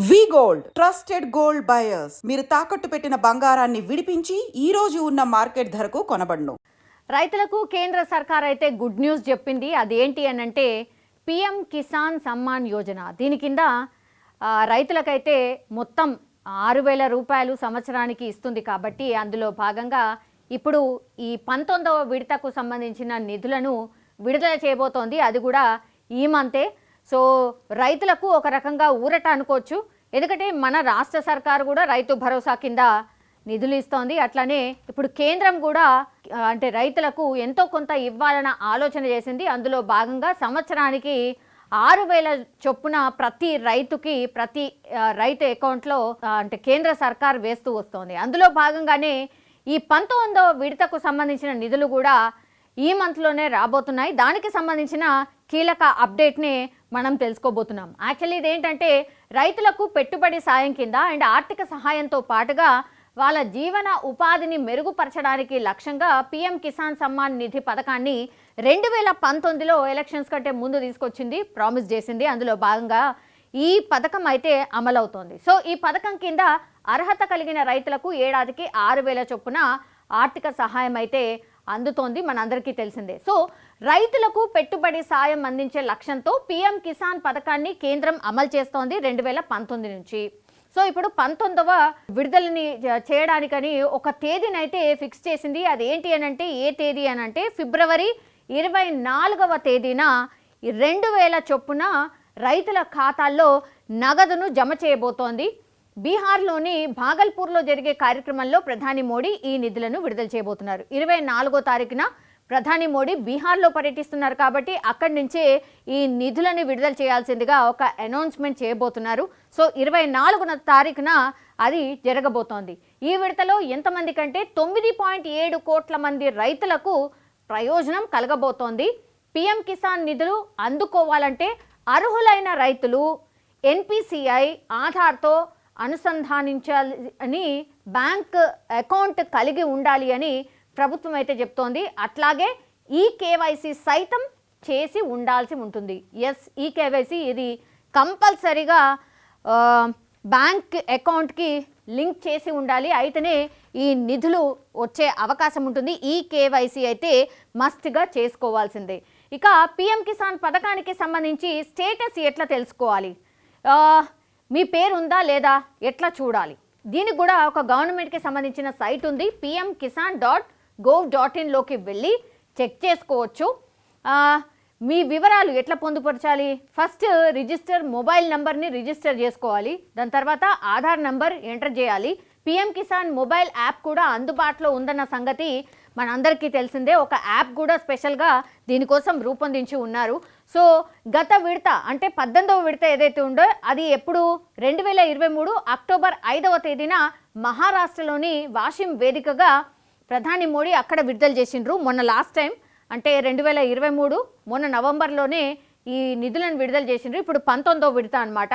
వి gold trusted gold buyers మీరు తాకట్టు పెట్టిన బంగారాన్ని విడిపించి ఈ రోజు ఉన్న మార్కెట్ ధరకు కొనబడును. రైతులకు కేంద్ర సర్కార్ అయితే గుడ్ న్యూస్ చెప్పింది. అదేంటి అని అంటే పిఎం కిసాన్ సమ్మాన్ యోజన. దీని కింద రైతులకైతే మొత్తం 6,000 రూపాయలు సంవత్సరానికి ఇస్తుంది. కాబట్టి అందులో భాగంగా ఇప్పుడు ఈ 19వ విడతకు సంబంధించిన నిధులను విడుదల చేయబోతోంది. అది కూడా ఈ మంతే. సో రైతులకు ఒక రకంగా ఊరట అనుకోవచ్చు. ఎందుకంటే మన రాష్ట్ర సర్కారు కూడా రైతు భరోసా కింద నిధులు ఇస్తోంది. అట్లానే ఇప్పుడు కేంద్రం కూడా అంటే రైతులకు ఎంతో కొంత ఇవ్వాలన్న ఆలోచన చేసింది. అందులో భాగంగా సంవత్సరానికి 6,000 చొప్పున ప్రతి రైతుకి ప్రతి రైతు అకౌంట్లో అంటే కేంద్ర సర్కార్ వేస్తూ వస్తోంది. అందులో భాగంగానే ఈ 19వ విడతకు సంబంధించిన నిధులు కూడా ఈ మంత్లోనే రాబోతున్నాయి. దానికి సంబంధించిన కీలక అప్డేట్ని మనం తెలుసుకోబోతున్నాం. యాక్చువల్లీ ఇదేంటంటే రైతులకు పెట్టుబడి సాయం కింద అండ్ ఆర్థిక సహాయంతో పాటుగా వాళ్ళ జీవన ఉపాధిని మెరుగుపరచడానికి లక్ష్యంగా పిఎం కిసాన్ సమ్మాన్ నిధి పథకాన్ని 2019లో ఎలక్షన్స్ కంటే ముందు తీసుకొచ్చింది, ప్రామిస్ చేసింది. అందులో భాగంగా ఈ పథకం అయితే అమలవుతోంది. సో ఈ పథకం కింద అర్హత కలిగిన రైతులకు ఏడాదికి 6,000 చొప్పున ఆర్థిక సహాయం అయితే అందుతోంది, మనందరికీ తెలిసిందే. సో రైతులకు పెట్టుబడి సాయం అందించే లక్ష్యంతో పిఎం కిసాన్ పథకాన్ని కేంద్రం అమలు చేస్తోంది 2019 నుంచి. సో ఇప్పుడు 19వ విడుదలని చేయడానికని ఒక తేదీనైతే ఫిక్స్ చేసింది. అది ఏంటి అని అంటే ఏ తేదీ అని అంటే ఫిబ్రవరి 24వ తేదీన 2,000 చొప్పున రైతుల ఖాతాల్లో నగదును జమ చేయబోతోంది. బీహార్లోని భాగల్పూర్లో జరిగే కార్యక్రమంలో ప్రధాని మోడీ ఈ నిధులను విడుదల చేయబోతున్నారు. 24వ తారీఖున ప్రధాని మోడీ బీహార్లో పర్యటిస్తున్నారు. కాబట్టి అక్కడి నుంచే ఈ నిధులను విడుదల చేయాల్సిందిగా ఒక అనౌన్స్మెంట్ చేయబోతున్నారు. సో 24వ తారీఖున అది జరగబోతోంది. ఈ విడతలో ఎంతమంది కంటే 9.7 కోట్ల మంది రైతులకు ప్రయోజనం కలగబోతోంది. పిఎం కిసాన్ నిధులు అందుకోవాలంటే అర్హులైన రైతులు ఎన్పిసిఐ ఆధార్తో అనుసంధానించాలి అని బ్యాంక్ అకౌంట్ కలిగి ఉండాలి అని ప్రభుత్వం అయితే చెప్తోంది. అట్లాగే ఈ కేవైసీ సైతం చేసి ఉండాల్సి ఉంటుంది. ఎస్, ఈ కేవైసీ ఇది కంపల్సరీగా బ్యాంక్ అకౌంట్కి లింక్ చేసి ఉండాలి. అయితేనే ఈ నిధులు వచ్చే అవకాశం ఉంటుంది. ఈ కేవైసీ అయితే మస్ట్గా చేసుకోవాల్సిందే. ఇక పిఎం కిసాన్ పథకానికి సంబంధించి స్టేటస్ ఎట్లా తెలుసుకోవాలి, మీ పేరు ఉందా లేదా ఎట్లా చూడాలి, దీనికి కూడా ఒక గవర్నమెంట్కి సంబంధించిన సైట్ ఉంది. pmkisan.gov.in వెళ్ళి చెక్ చేసుకోవచ్చు. మీ వివరాలు ఎట్లా పొందుపరచాలి, ఫస్ట్ రిజిస్టర్ మొబైల్ నంబర్ని రిజిస్టర్ చేసుకోవాలి. దాని తర్వాత ఆధార్ నంబర్ ఎంటర్ చేయాలి. పిఎం కిసాన్ మొబైల్ యాప్ కూడా అందుబాటులో ఉందన్న సంగతి మనందరికీ తెలిసిందే. ఒక యాప్ కూడా స్పెషల్గా దీనికోసం రూపొందించి ఉన్నారు. సో గత విడత అంటే 18వ విడత ఏదైతే ఉందో అది ఎప్పుడు 2023 అక్టోబర్ 5వ తేదీన మహారాష్ట్రలోని వాషిం వేదికగా ప్రధాని మోడీ అక్కడ విడుదల చేసిండ్రు. మొన్న లాస్ట్ టైం అంటే 2023 మొన్న నవంబర్లోనే ఈ నిధులను విడుదల చేసిండ్రు. ఇప్పుడు 19వ విడత అనమాట.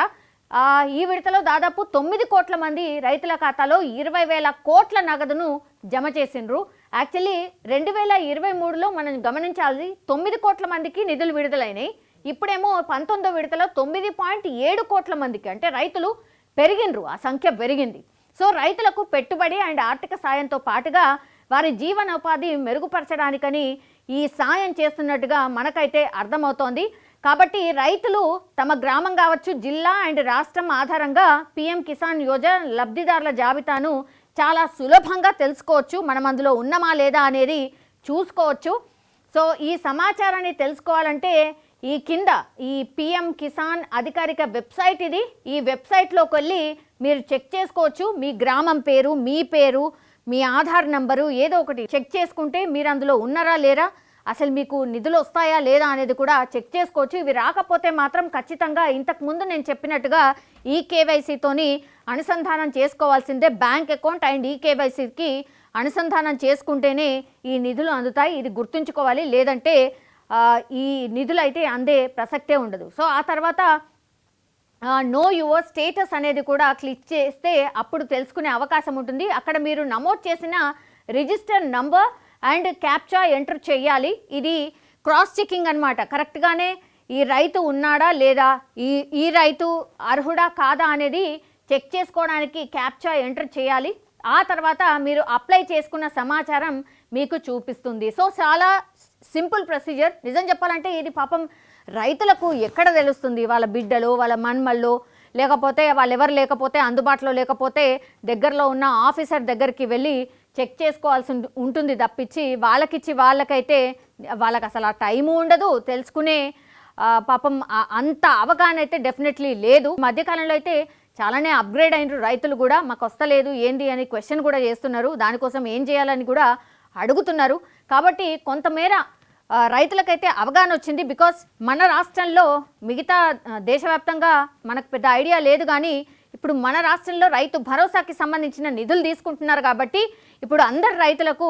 ఈ విడతలో దాదాపు 9 కోట్ల మంది రైతుల ఖాతాలో 20,000 కోట్ల నగదును జమ చేసిండ్రు. యాక్చువల్లీ 2023లో మనం గమనించాలి 9 కోట్ల మందికి నిధులు విడుదలైనాయి. ఇప్పుడేమో 19వ విడతలో 9.7 కోట్ల మందికి అంటే రైతులు పెరిగిండ్రు, ఆ సంఖ్య పెరిగింది. సో రైతులకు పెట్టుబడి అండ్ ఆర్థిక సాయంతో పాటుగా వారి జీవనోపాధి మెరుగుపరచడానికని ఈ సాయం చేస్తున్నట్టుగా మనకైతే అర్థమవుతోంది. కాబట్టి రైతులు తమ గ్రామం కావచ్చు, జిల్లా అండ్ రాష్ట్రం ఆధారంగా పిఎం కిసాన్ యోజన లబ్ధిదారుల జాబితాను చాలా సులభంగా తెలుసుకోవచ్చు. మనం అందులో ఉన్నామా లేదా అనేది చూసుకోవచ్చు. సో ఈ సమాచారాన్ని తెలుసుకోవాలంటే ఈ కింద ఈ పిఎం కిసాన్ అధికారిక వెబ్సైట్ ఇది. ఈ వెబ్సైట్లోకి వెళ్ళి మీరు చెక్ చేసుకోవచ్చు. మీ గ్రామం పేరు, మీ పేరు, మీ ఆధార్ నంబరు ఏదో ఒకటి చెక్ చేసుకుంటే మీరు అందులో ఉన్నారా లేరా, అసలు మీకు నిధులు వస్తాయా లేదా అనేది కూడా చెక్ చేసుకోవచ్చు. ఇవి రాకపోతే మాత్రం ఖచ్చితంగా ఇంతకుముందు నేను చెప్పినట్టుగా ఈ కేవైసీతోని అనుసంధానం చేసుకోవాల్సిందే. బ్యాంక్ అకౌంట్ అండ్ ఈ కేవైసీకి అనుసంధానం చేసుకుంటేనే ఈ నిధులు అందుతాయి. ఇది గుర్తుంచుకోవాలి. లేదంటే ఈ నిధులు అయితే అందే ప్రసక్తే ఉండదు. సో ఆ తర్వాత నో యువర్ స్టేటస్ అనేది కూడా క్లిక్ చేస్తే అప్పుడు తెలుసుకునే అవకాశం ఉంటుంది. అక్కడ మీరు నమోదు చేసిన register number and captcha enter చేయాలి. ఇది క్రాస్ చెకింగ్ అనమాట. కరెక్ట్గానే ఈ రైతు ఉన్నాడా లేదా, ఈ రైతు అర్హుడా కాదా అనేది చెక్ చేసుకోవడానికి క్యాప్చా ఎంటర్ చేయాలి. ఆ తర్వాత మీరు అప్లై చేసుకున్న సమాచారం మీకు చూపిస్తుంది. సో చాలా సింపుల్ ప్రొసీజర్. నిజం చెప్పాలంటే ఇది పాపం రైతులకు ఎక్కడ తెలుస్తుంది? వాళ్ళ బిడ్డలు, వాళ్ళ మన్మళ్ళు, లేకపోతే వాళ్ళు ఎవరు లేకపోతే అందుబాటులో లేకపోతే దగ్గరలో ఉన్న ఆఫీసర్ దగ్గరికి వెళ్ళి చెక్ చేసుకోవాల్సి ఉంటుంది తప్పించి వాళ్ళకైతే వాళ్ళకి అసలు ఆ టైము ఉండదు, తెలుసుకునే పాపం అంత అవగాహన అయితే డెఫినెట్లీ లేదు. మధ్యకాలంలో అయితే చాలానే అప్గ్రేడ్ అయినారు రైతులు కూడా. మాకు వస్తలేదు ఏంటి అని క్వశ్చన్ కూడా చేస్తున్నారు, దానికోసం ఏం చేయాలని కూడా అడుగుతున్నారు. కాబట్టి కొంతమేర రైతులకైతే అవగాహన వచ్చింది. బికాస్ మన రాష్ట్రంలో మిగతా దేశవ్యాప్తంగా మనకు పెద్ద ఐడియా లేదు, కానీ ఇప్పుడు మన రాష్ట్రంలో రైతు భరోసాకి సంబంధించిన నిధులు తీసుకుంటున్నారు. కాబట్టి ఇప్పుడు అందరు రైతులకు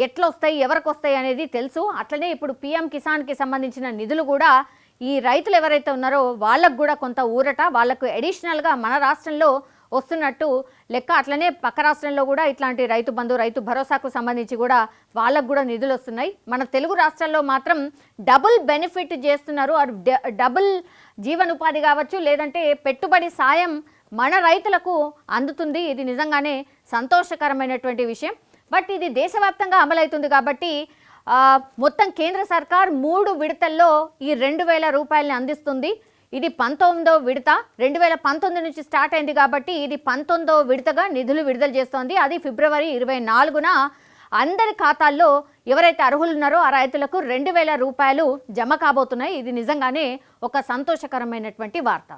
ఎట్లా వస్తాయి, ఎవరికి వస్తాయి అనేది తెలుసు. అట్లనే ఇప్పుడు పిఎం కిసాన్కి సంబంధించిన నిధులు కూడా ఈ రైతులు ఎవరైతే ఉన్నారో వాళ్ళకు కూడా కొంత ఊరట, వాళ్ళకు అడిషనల్గా మన రాష్ట్రంలో వస్తున్నట్టు లెక్క. అట్లనే పక్క రాష్ట్రంలో కూడా ఇట్లాంటి రైతు బంధు, రైతు భరోసాకు సంబంధించి కూడా వాళ్ళకు కూడా నిధులు వస్తున్నాయి. మన తెలుగు రాష్ట్రాల్లో మాత్రం డబుల్ బెనిఫిట్ చేస్తున్నారు. డబుల్ జీవనోపాధి కావచ్చు, లేదంటే పెట్టుబడి సాయం మన రైతులకు అందుతుంది. ఇది నిజంగానే సంతోషకరమైనటువంటి విషయం. బట్ ఇది దేశవ్యాప్తంగా అమలవుతుంది కాబట్టి మొత్తం కేంద్ర సర్కార్ 3 విడతల్లో ఈ 2000 రూపాయలని అందిస్తుంది. ఇది 19వ విడత. 2019 నుంచి స్టార్ట్ అయింది కాబట్టి ఇది 19వ విడతగా నిధులు విడుదల చేస్తోంది. అది ఫిబ్రవరి 24న అందరి ఖాతాల్లో ఎవరైతే అర్హులు ఉన్నారో ఆ రైతులకు 2000 రూపాయలు జమ కాబోతున్నాయి. ఇది నిజంగానే ఒక సంతోషకరమైనటువంటి వార్త.